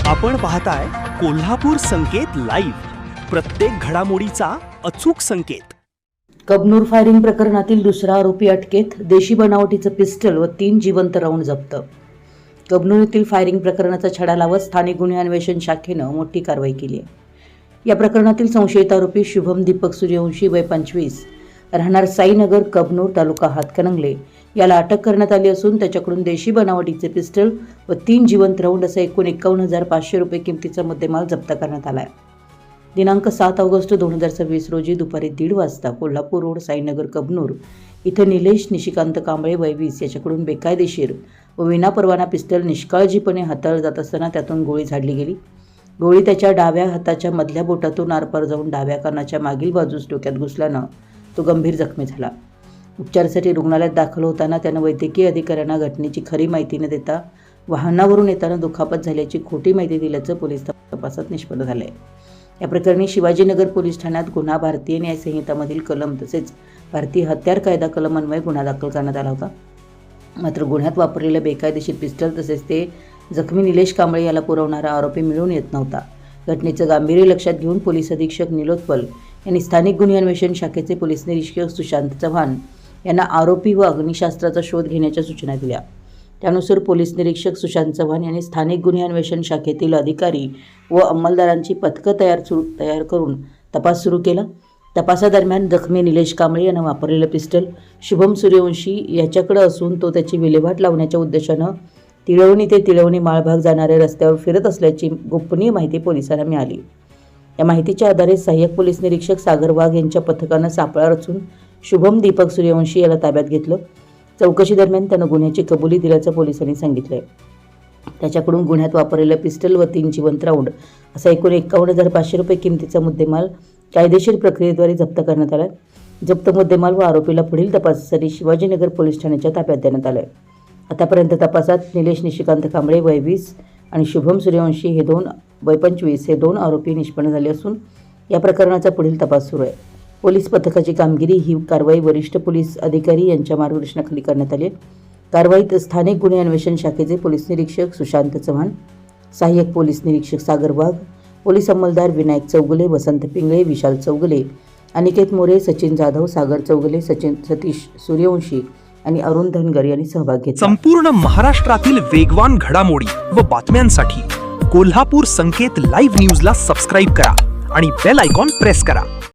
आपण पाहताय कोल्हापूर संकेत लाईव्ह, प्रत्येक घडामोडीचा अचूक संकेत। कबनूर फायरिंग प्रकरणातील दुसरा आरोपी अटकेत, देशी बनावटीचं पिस्टल व 3 जिवंत राऊंड जप्त। कबनूर येथील फायरिंग प्रकरणाचा छडा लावत स्थानिक गुन्हे अन्वेषण शाखेनं मोठी कारवाई केली आहे। या प्रकरणातील संशयित आरोपी शुभम दीपक सूर्यवंशी वय 25 राहणार साईनगर कबनूर तालुका हातकणंगले याला अटक करण्यात आली असून त्याच्याकडून देशी बनावटीचे पिस्टल व 3 जिवंत राऊंड असा एकूण 51,500 रुपये किमतीचा मुद्देमाल जप्त करण्यात आला आहे। दिनांक 7 ऑगस्ट 2026 रोजी दुपारी 1:30 वाजता कोल्हापूर रोड साईनगर कबनूर इथं निलेश निशिकांत कांबळे वय 20 याच्याकडून बेकायदेशीर व विनापरवाना पिस्टल निष्काळजीपणे हाताळत जात असताना त्यातून गोळी झाडली गेली। गोळी त्याच्या डाव्या हाताच्या मधल्या बोटातून आरपार जाऊन डाव्या कानाच्या मागील बाजूस डोक्यात घुसल्यानं तो गंभीर जखमी झाला। उपचारासाठी रुग्णालयात दाखल होताना त्यानं वैद्यकीय अधिकाऱ्यांना घटनेची खरी माहिती न देता वाहनावरून येताना दुखापत झाल्याची खोटी माहिती दिल्याचं पोलीस तपासात निष्पन्न झालंय। या प्रकरणी शिवाजीनगर पोलीस ठाण्यात गुन्हा भारतीय न्याय संहितामधील कलम तसेच भारतीय हत्यार कायदा कलम अन्वये गुन्हा दाखल करण्यात आला होता। मात्र गुन्ह्यात वापरलेलं बेकायदेशीर पिस्टल तसेच ते जखमी निलेश कांबळे याला पुरवणारा आरोपी मिळून येत नव्हता। घटनेचं गांभीर्य लक्षात घेऊन पोलीस अधीक्षक निलोत्पल यांनी स्थानिक गुन्हे अन्वेषण शाखेचे पोलीस निरीक्षक सुशांत चव्हाण यांना आरोपी व अग्निशास्त्राचा शोध घेण्याच्या सूचना दिल्या। त्यानुसार पोलीस निरीक्षक सुशांत चव्हाण यांनी स्थानिक गुन्हे अन्वेषण शाखेतील अधिकारी व अंमलदारांची पथकं तयार करून तपास सुरू केला। तपासादरम्यान जखमी निलेश कांबळे यांना वापरलेलं पिस्टल शुभम सूर्यवंशी याच्याकडे असून तो त्याची विल्हेवाट लावण्याच्या उद्देशानं तिळवणी ते तिळवणी माळभाग जाणाऱ्या रस्त्यावर फिरत असल्याची गोपनीय माहिती पोलिसांना मिळाली। या माहितीच्या आधारे सहाय्यक पोलीस निरीक्षक सागर वाघ यांच्या पथकानं सापळा रचून शुभम दीपक सूर्यवंशी याला ताब्यात घेतलं। चौकशी दरम्यान त्यानं गुन्ह्याची कबुली दिल्याचं पोलिसांनी सांगितलंय। त्याच्याकडून गुन्ह्यात वापरलेलं पिस्टल व 3 जिवंत राऊंड असा एकूण 51,500 रुपये किमतीचा मुद्देमाल कायदेशीर प्रक्रियेद्वारे जप्त करण्यात आला। जप्त मुद्देमाल व आरोपीला पुढील तपासासाठी शिवाजीनगर पोलीस ठाण्याच्या ताब्यात देण्यात आलंय। आतापर्यंत तपासात निलेश निशिकांत कांबळे वय 20 आणि शुभम सूर्यवंशी हे वय 25 हे 2 आरोपी निष्पन्न झाले असून या प्रकरणाचा पुढील तपास सुरू आहे। पोलीस पथकाची कामगिरी ही कारवाई वरिष्ठ पोलीस अधिकारी यांच्या मार्गदर्शनाखाली करण्यात आली। कारवाईत स्थानिक गुन्हे अन्वेषण शाखेचे पोलीस निरीक्षक सुशांत चव्हाण, सहाय्यक पोलीस निरीक्षक सागर वाघ, पोलीस अंमलदार विनायक चौगुले, वसंत पिंगळे, विशाल चौगुले, अनिकेत मोरे, सचिन जाधव, सागर चौगुले, सतीश सूर्यवंशी आणि अरुण धनगर यांनी सहभाग घेतला। संपूर्ण महाराष्ट्रातील वेगवान घडामोडी व बातम्यांसाठी कोल्हापूर संकेत लाईव्ह न्यूजला सबस्क्राईब करा आणि बेल आयकॉन प्रेस करा।